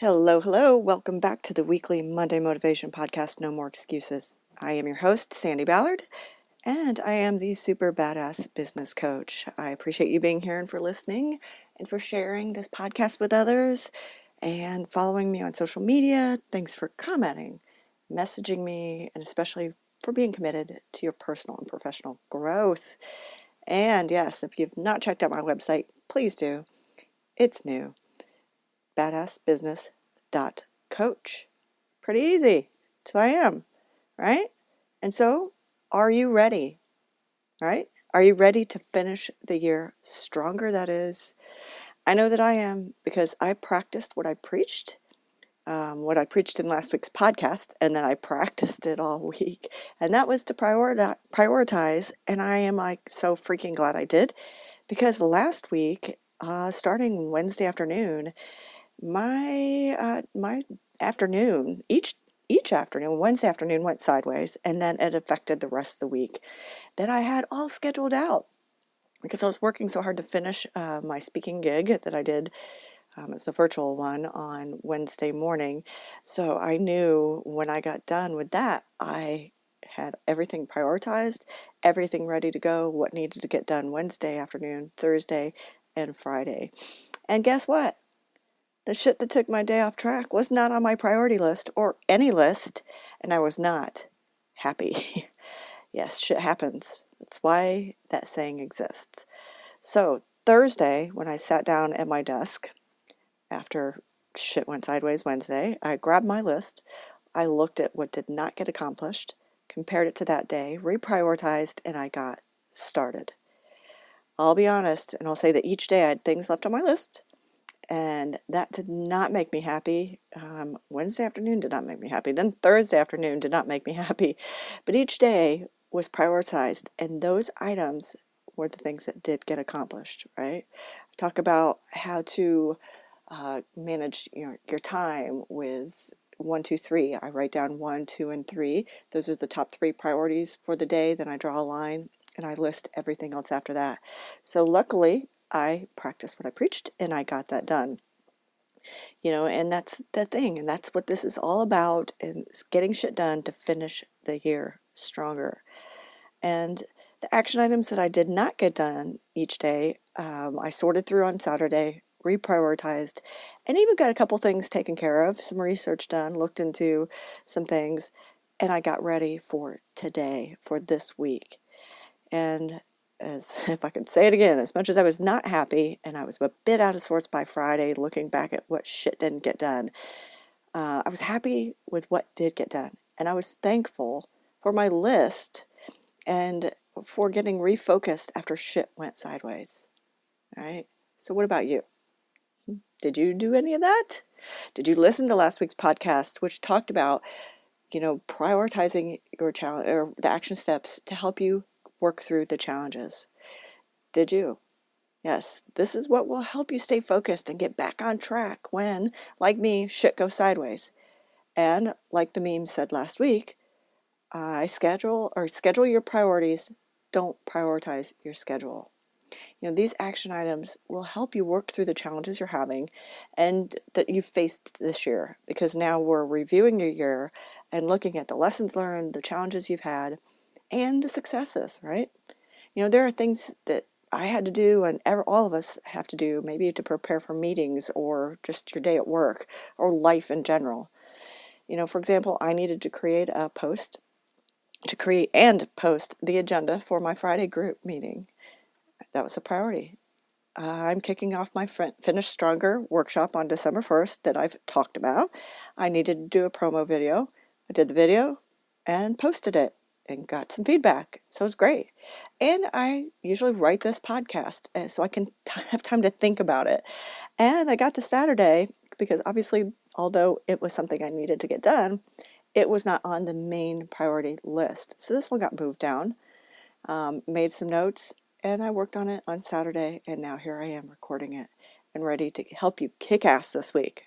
Hello, hello. Welcome back to the weekly Monday Motivation Podcast, No More Excuses. I am your host, Sandi Ballard, and I am the super badass business coach. I appreciate you being here and for listening and for sharing this podcast with others and following me on social media. Thanks for commenting, messaging me, and especially for being committed to your personal and professional growth. And yes, if you've not checked out my website, please do. It's new. badassbusiness.coach. Pretty easy. That's who I am, right? And so, are you ready, right? Are you ready to finish the year stronger? That is, I know that I am because I practiced what I preached in last week's podcast, and then I practiced it all week. And that was to prioritize. And I am like so freaking glad I did because last week, starting Wednesday afternoon, my afternoon each afternoon, Wednesday afternoon went sideways, and then it affected the rest of the week that I had all scheduled out because I was working so hard to finish my speaking gig that I did. It's a virtual one on Wednesday morning, so I knew when I got done with that, I had everything prioritized, everything ready to go, what needed to get done Wednesday afternoon, Thursday, and Friday. And guess what? The shit that took my day off track was not on my priority list or any list, and I was not happy. Yes, shit happens. That's why that saying exists. So Thursday, when I sat down at my desk after shit went sideways Wednesday, I grabbed my list. I looked at what did not get accomplished, compared it to that day, reprioritized, and I got started. I'll be honest, and I'll say that each day I had things left on my list, and that did not make me happy. Wednesday afternoon did not make me happy. Then Thursday afternoon did not make me happy. But each day was prioritized, and those items were the things that did get accomplished, right? I talk about how to manage your time with 1, 2, 3. I write down 1, 2, and 3. Those are the top 3 priorities for the day. Then I draw a line, and I list everything else after that. So luckily, I practiced what I preached, and I got that done. And that's the thing, and that's what this is all about, and it's getting shit done to finish the year stronger. And the action items that I did not get done each day, I sorted through on Saturday, reprioritized, and even got a couple things taken care of, some research done, looked into some things, and I got ready for today, for this week. And as if I could say it again, as much as I was not happy and I was a bit out of sorts by Friday, looking back at what shit didn't get done, I was happy with what did get done. And I was thankful for my list and for getting refocused after shit went sideways. All right. So what about you? Did you do any of that? Did you listen to last week's podcast, which talked about, prioritizing your challenge or the action steps to help you work through the challenges? Did you? Yes, this is what will help you stay focused and get back on track when, like me, shit goes sideways. And like the meme said last week, schedule your priorities. Don't prioritize your schedule. These action items will help you work through the challenges you're having and that you've faced this year, because now we're reviewing your year and looking at the lessons learned, the challenges you've had, and the successes, right? There are things that I had to do and all of us have to do, maybe to prepare for meetings or just your day at work or life in general. For example, I needed to create a post to create and post the agenda for my Friday group meeting. That was a priority. I'm kicking off my Finish Stronger workshop on December 1st that I've talked about. I needed to do a promo video. I did the video and posted it and got some feedback. So it's great. And I usually write this podcast so I can have time to think about it. And I got to Saturday because obviously, although it was something I needed to get done, it was not on the main priority list. So this one got moved down, made some notes, and I worked on it on Saturday, and now here I am recording it and ready to help you kick ass this week,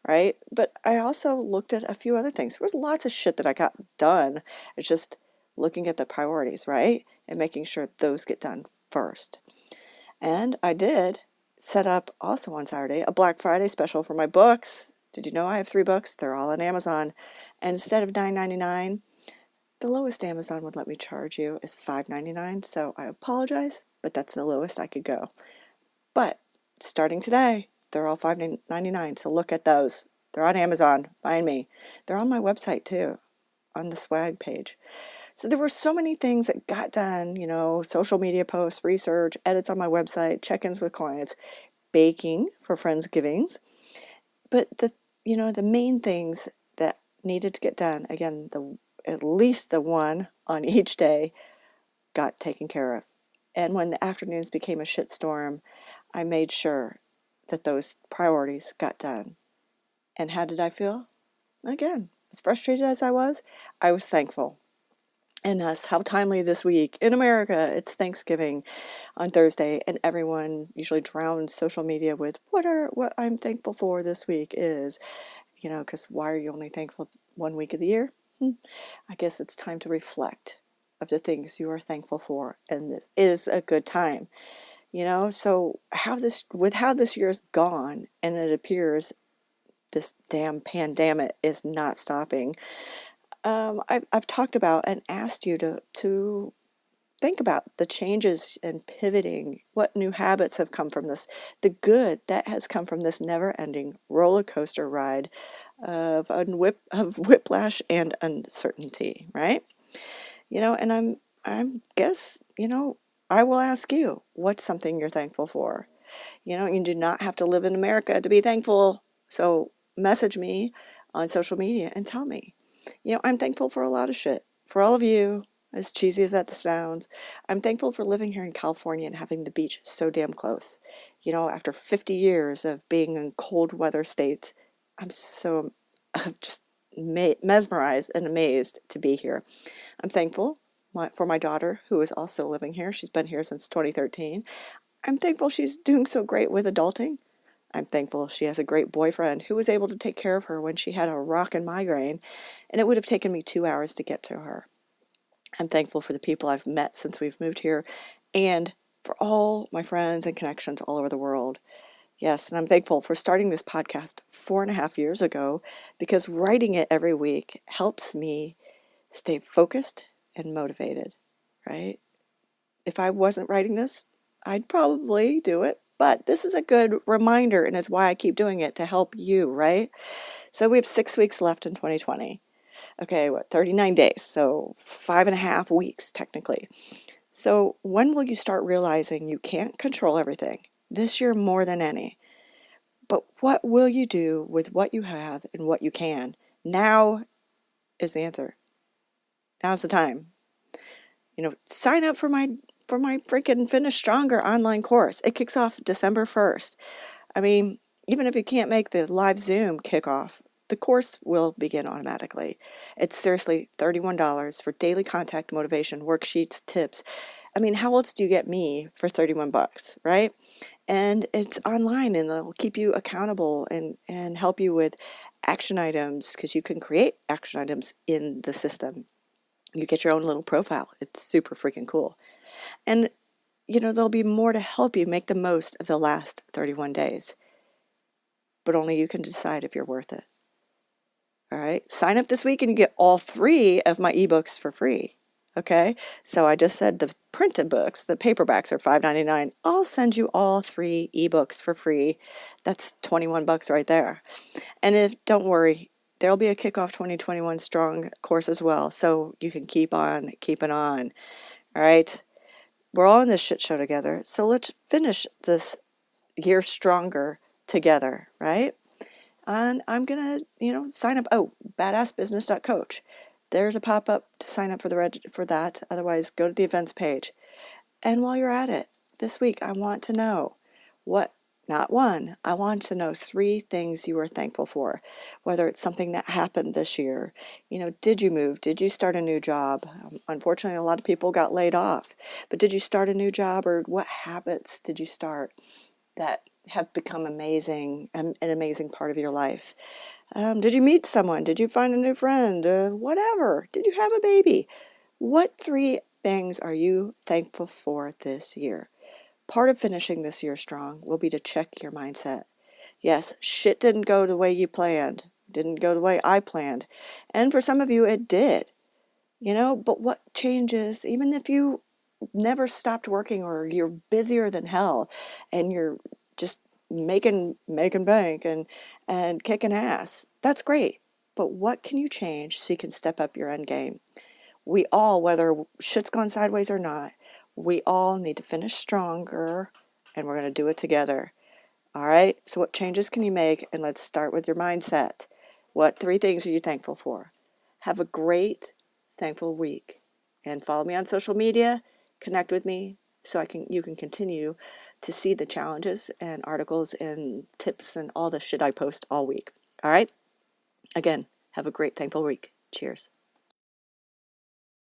right? But I also looked at a few other things. There was lots of shit that I got done. It's just looking at the priorities, right? And making sure those get done first. And I did set up also on Saturday a Black Friday special for my books. Did you know I have 3 books? They're all on Amazon. And instead of $9.99, the lowest Amazon would let me charge you is $5.99. So I apologize, but that's the lowest I could go. But starting today, they're all $5.99. So look at those. They're on Amazon. Find me. They're on my website too, on the swag page. So there were so many things that got done, social media posts, research, edits on my website, check-ins with clients, baking for Friendsgivings. But the main things that needed to get done, again, at least the one on each day got taken care of. And when the afternoons became a shitstorm, I made sure that those priorities got done. And how did I feel? Again, as frustrated as I was thankful. And how timely this week in America, it's Thanksgiving on Thursday, and everyone usually drowns social media with what I'm thankful for this week is, because why are you only thankful one week of the year? I guess it's time to reflect of the things you are thankful for, and this is a good time, so how this year's gone, and it appears this damn pandemic is not stopping. I've talked about and asked you to think about the changes and pivoting, what new habits have come from this, the good that has come from this never-ending roller coaster ride of whiplash and uncertainty, right? And I guess, I will ask you, what's something you're thankful for? You do not have to live in America to be thankful. So message me on social media and tell me. I'm thankful for a lot of shit. For all of you, as cheesy as that sounds, I'm thankful for living here in California and having the beach so damn close. After 50 years of being in cold weather states, I'm just mesmerized and amazed to be here. I'm thankful for my daughter, who is also living here. She's been here since 2013. I'm thankful she's doing so great with adulting. I'm thankful she has a great boyfriend who was able to take care of her when she had a rockin' migraine, and it would have taken me 2 hours to get to her. I'm thankful for the people I've met since we've moved here, and for all my friends and connections all over the world. Yes, and I'm thankful for starting this podcast 4.5 years ago, because writing it every week helps me stay focused and motivated, right? If I wasn't writing this, I'd probably do it. But this is a good reminder, and is why I keep doing it, to help you, right? So we have 6 weeks left in 2020. Okay, 39 days, so 5.5 weeks technically. So when will you start realizing you can't control everything? This year more than any. But what will you do with what you have and what you can? Now is the answer. Now's the time. Sign up for my freaking Finish Stronger online course. It kicks off December 1st. I mean, even if you can't make the live Zoom kickoff, the course will begin automatically. It's seriously $31 for daily contact motivation, worksheets, tips. I mean, how else do you get me for $31, right? And it's online, and it'll keep you accountable and help you with action items, because you can create action items in the system. You get your own little profile. It's super freaking cool. And, there'll be more to help you make the most of the last 31 days. But only you can decide if you're worth it. All right? Sign up this week and you get all 3 of my ebooks for free. Okay? So I just said the printed books, the paperbacks are $5.99. I'll send you all 3 ebooks for free. That's $21 right there. And don't worry, there'll be a Kickoff 2021 Strong course as well, so you can keep on keeping on. All right? We're all in this shit show together, so let's finish this year stronger together, right? And I'm going to, sign up. Oh, badassbusiness.coach. There's a pop-up to sign up for that. Otherwise, go to the events page. And while you're at it, this week, I want to know not one, I want to know 3 things you are thankful for. Whether it's something that happened this year. Did you move? Did you start a new job? Unfortunately, a lot of people got laid off. But did you start a new job, or what habits did you start that have become amazing, an amazing part of your life? Did you meet someone? Did you find a new friend? Whatever. Did you have a baby? What 3 things are you thankful for this year? Part of finishing this year strong will be to check your mindset. Yes, shit didn't go the way you planned. Didn't go the way I planned. And for some of you, it did. But what changes, even if you never stopped working or you're busier than hell and you're just making bank and kicking ass, that's great. But what can you change so you can step up your end game? We all, whether shit's gone sideways or not, we all need to finish stronger, and we're going to do it together. All right? So what changes can you make? And let's start with your mindset. What 3 things are you thankful for? Have a great, thankful week. And follow me on social media. Connect with me so you can continue to see the challenges and articles and tips and all the shit I post all week. All right? Again, have a great, thankful week. Cheers.